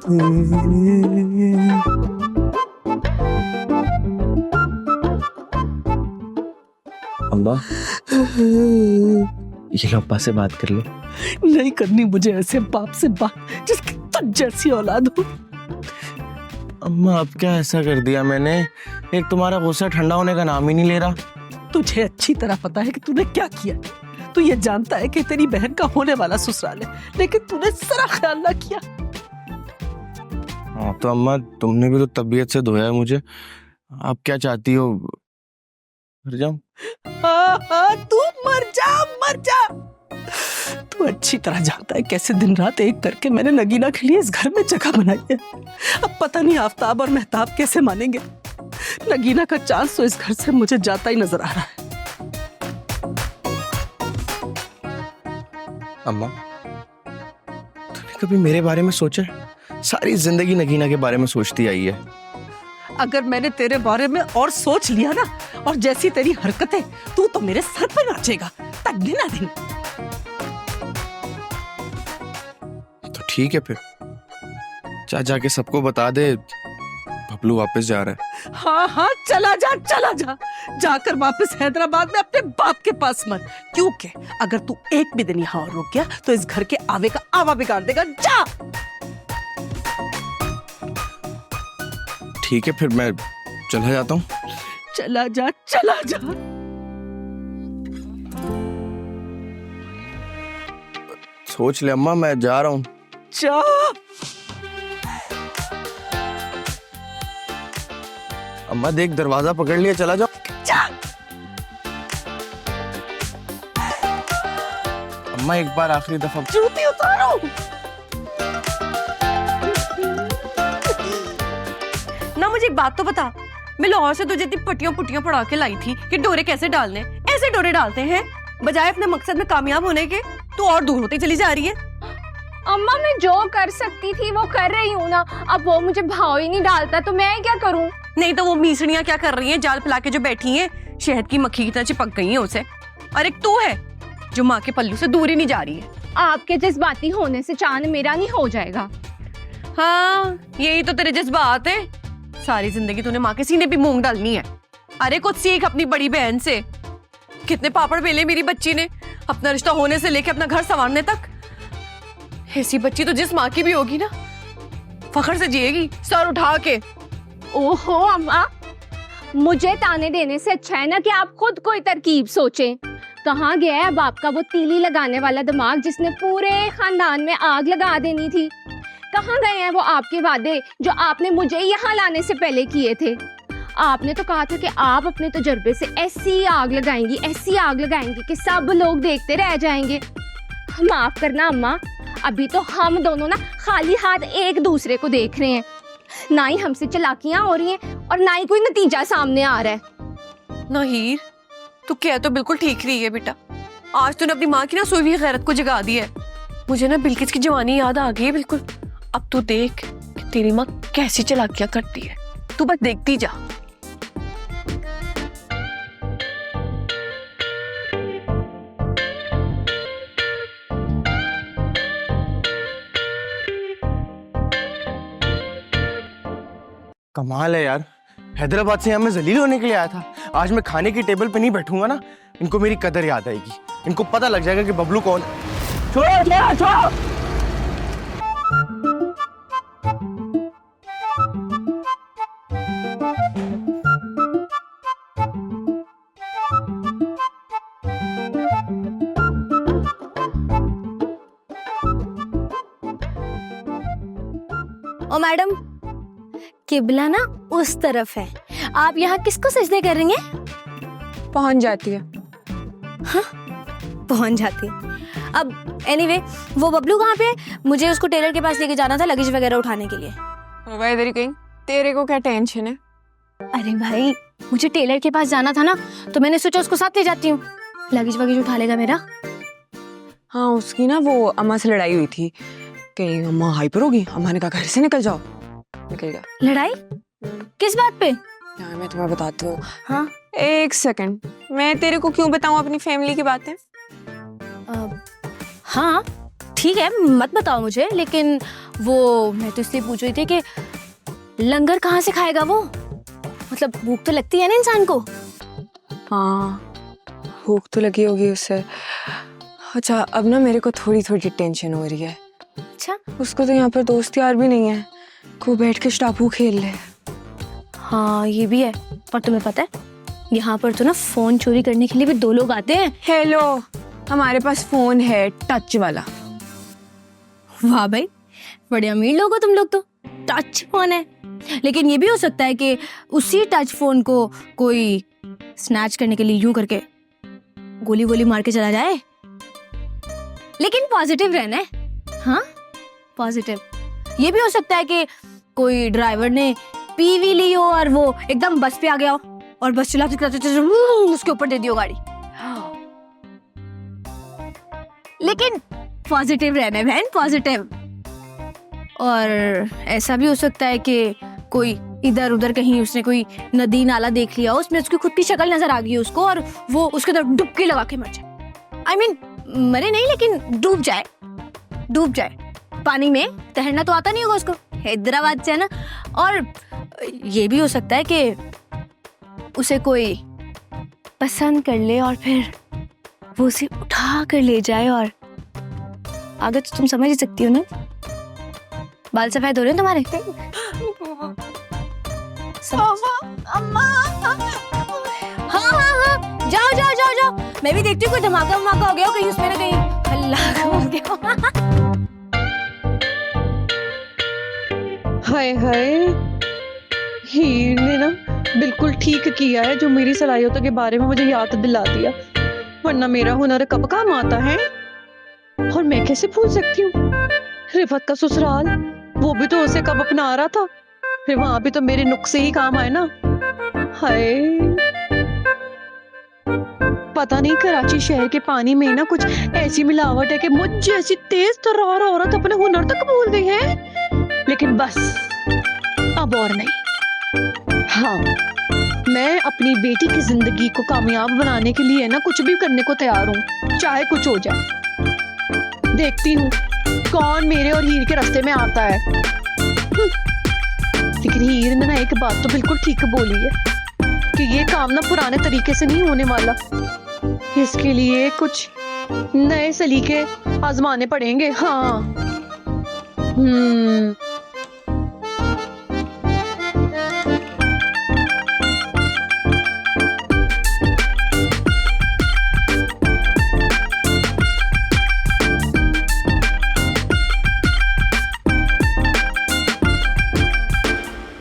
अम्मा, ये लो अब्बा से बात कर लो। नहीं करनी मुझे ऐसे बाप से बात जिसकी तुझ जैसी औलाद हो। अम्मा अब क्या ऐसा कर दिया मैंने? एक तुम्हारा गुस्सा ठंडा होने का नाम ही नहीं ले रहा। तुझे अच्छी तरह पता है कि तूने क्या किया। तू ये जानता है कि तेरी बहन का होने वाला ससुराल है, लेकिन तूने जरा ख्याल ना किया। हाँ तो अम्मा, तुमने भी तो तबीयत से धोया है मुझे। आप क्या चाहती हो? मर जाऊं? हाँ, तू मर जा, मर जा। तू अच्छी तरह जानता है कैसे दिन रात एक करके मैंने नगीना के लिए इस घर में जगह बनाई है। अब पता नहीं आफ्ताब और मेहताब कैसे मानेंगे। नगीना का चांस तो इस घर से मुझे जाता ही नजर आ रहा है। अम्मा, तूने कभी मेरे बारे में सोचा है? सारी जिंदगी नगीना के बारे में सोचती आई है। अगर मैंने तेरे बारे में और सोच लिया ना, और जैसी तेरी हरकतें, तू तो मेरे सर पे नाचेगा तक दिन ना दिन। तो ठीक है फिर, जा जाके सबको बता दे बबलू वापस जा रहा है। हाँ हाँ, चला जा, चला जा। जाकर वापस हैदराबाद में अपने बाप के पास मर। क्योंकि अगर तू एक भी दिन यहाँ और रुक गया तो इस घर के आवे का आवा बिगाड़ देगा। जा। ठीक है फिर, मैं चला जाता हूँ। चला जा, चला जा। सोच ले अम्मा, मैं जा रहा हूँ। जा। अम्मा देख, दरवाजा पकड़ लिया, चला जाओ। जा। अम्मा एक बार आखिरी दफा। जूती उतारो। ना मुझे एक बात तो बता, मैं लाहौर से तुझे इतनी पट्टियां पुट्टियां पढ़ा के लाई थी कि डोरे कैसे डालने। ऐसे डोरे डालते हैं, बजाय अपने मकसद में कामयाब होने के तू और दूर होती चली जा रही है। अम्मा मैं जो कर सकती थी वो कर रही हूँ ना। अब वो मुझे भाव ही नहीं डालता तो मैं क्या करूँ? नहीं तो वो मीसड़ियां क्या कर रही हैं, जाल फैला के जो बैठी हैं, शहद की मक्खी की तरह चिपक गई हैं उसे। और एक तू है जो माँ के पल्लू से दूर ही नहीं जा रही है। आपके जज्बाती होने से चांद मेरा नहीं हो जाएगा। हाँ, यही तो तेरे जज्बात है। सारी जिंदगी तूने माँ के सीने पे मूंग डालनी है। अरे कुछ सीख अपनी बड़ी बहन से। कितने पापड़ बेले मेरी बच्ची ने, अपना रिश्ता होने से लेके अपना घर संवारने तक। ऐसी बच्ची तो जिस माँ की भी होगी ना, फखर से जिएगी सर उठा के। ओहो अम्मा, मुझे ताने देने से अच्छा है ना कि आप खुद कोई तरकीब सोचें। कहाँ गया है अब आपका वो तीली लगाने वाला दिमाग जिसने पूरे खानदान में आग लगा देनी थी? कहाँ गए हैं वो आपके वादे जो आपने मुझे यहाँ लाने से पहले किए थे? आपने तो कहा था कि आप अपने तजुर्बे से ऐसी आग लगाएंगी, ऐसी आग लगाएंगी कि सब लोग देखते रह जाएंगे। माफ करना अम्मा, अभी तो हम दोनों ना खाली हाथ एक दूसरे को देख रहे हैं। ना ही हमसे चालाकियां हो रही हैं और ना ही कोई नतीजा सामने आ रहा है। नाहिर, तू कह तो बिल्कुल ठीक रही है बेटा। आज तूने अपनी माँ की ना सोई हुई गैरत को जगा दी है। मुझे ना बिल्किस की जवानी याद आ गई है बिल्कुल। अब तू देख कि तेरी माँ कैसी चालाकियां करती है, तू बस देखती जा। कमाल है यार, हैदराबाद से यहाँ मैं जलील होने के लिए आया था। आज मैं खाने की टेबल पे नहीं बैठूंगा ना, इनको मेरी कदर याद आएगी। इनको पता लग जाएगा कि बबलू कौन है। छोड़ो, छोड़ो, छोड़ो। ओ मैडम, किबला ना उस तरफ है। आप यहाँ किसको सजदे करेंगे? पहुंच जाती है। हाँ, पहुंच जाती है। अब एनीवे, वो बबलू कहाँ पे है? मुझे उसको टेलर के पास लेके जाना था लगेज वगैरह उठाने के लिए। इधर कहीं, तेरे को क्या टेंशन है? अरे भाई, मुझे टेलर के पास जाना था ना, तो मैंने सोचा उसको साथ ले जाती हूँ, लगेज वगैज उठा लेगा मेरा। हाँ, उसकी ना वो अम्मा से लड़ाई हुई थी कि अम्मा हाइपर होगी। अम्मा ने कहा घर से निकल जाओ, निकल गया। लड़ाई किस बात पे? यार मैं तुम्हें बताती हूँ। हाँ, एक सेकंड, मैं तेरे को क्यों बताऊँ अपनी फैमिली की बातें? हाँ ठीक है, मत बताओ मुझे, लेकिन वो मैं तो इसलिए पूछ रही थी कि लंगर कहाँ से खाएगा वो? मतलब भूख तो लगती है ना इंसान को। हाँ, भूख तो लगी होगी उसे। अच्छा, अब ना मेरे को थोड़ी थोड़ी टेंशन हो रही है। अच्छा, उसको तो यहाँ पर दोस्त यार भी नहीं है, को बैठ के स्टापू खेल ले। हाँ ये भी है। पर तुम्हें पता है यहाँ पर तो ना फोन चोरी करने के लिए भी 2 लोग आते हैं। हेलो, हमारे पास फोन है टच वाला। वाह भाई, बड़े अमीर लोग हो तुम लोग तो। टच फोन है, लेकिन ये भी हो सकता है कि उसी टच फोन को कोई स्नैच करने के लिए यूं करके गोली गोली मार के चला जाए। लेकिन पॉजिटिव रहना है। हाँ पॉजिटिव। ये भी हो सकता है कि कोई ड्राइवर ने पी वी ली हो और वो एकदम बस पे आ गया हो और बस चलाते चलाते उसके ऊपर दे दी हो गाड़ी। लेकिन पॉजिटिव रहना है बहन, पॉजिटिव। और ऐसा भी हो सकता है कि कोई इधर उधर कहीं उसने कोई नदी नाला देख लिया, उसमें उसकी खुद की शक्ल नजर आ गई उसको और वो उसके तरफ डुबकी लगा के मर जाए। I mean, मरे नहीं लेकिन डूब जाए। डूब जाए पानी में, तैरना तो आता नहीं होगा उसको, हैदराबाद से है ना। और ये भी हो सकता है कि उसे कोई पसंद कर ले और फिर वो उसे उठा कर ले जाए। और आगे तो तुम समझ ही सकती हो ना, बाल सफेद हो रहे हैं तुम्हारे। हाँ हाँ हाँ, जाओ जाओ जाओ जाओ। मैं भी देखती हूँ कोई धमाका वमाका हो गया हो कहीं उसमें ना कहीं। अल्लाह हो गया। हाय हाय, हीर ने ना बिल्कुल ठीक किया है जो मेरी सलाहियतों के बारे में मुझे याद दिला दिया, वरना मेरा हुनर कब काम आता है। और मैं कैसे भूल सकती हूँ रिफत का ससुराल, वो भी तो उसे कब अपना रहा था, फिर वहां भी तो मेरे नुक्से ही काम आए ना। हाय, पता नहीं कराची शहर के पानी में ना कुछ ऐसी मिलावट है कि मुझ जैसी तेज तर्रार औरत अपने हुनर तक भूल गई है। लेकिन बस अब और नहीं। हाँ, मैं अपनी बेटी की जिंदगी को कामयाब बनाने के लिए ना कुछ भी करने को तैयार हूँ, चाहे कुछ हो जाए। देखती हूँ कौन मेरे और हीर के रास्ते में आता है। लेकिन हीर ने ना एक बात तो बिल्कुल ठीक बोली है कि ये काम ना पुराने तरीके से नहीं होने वाला, इसके लिए कुछ नए सलीके आजमाने पड़ेंगे। हाँ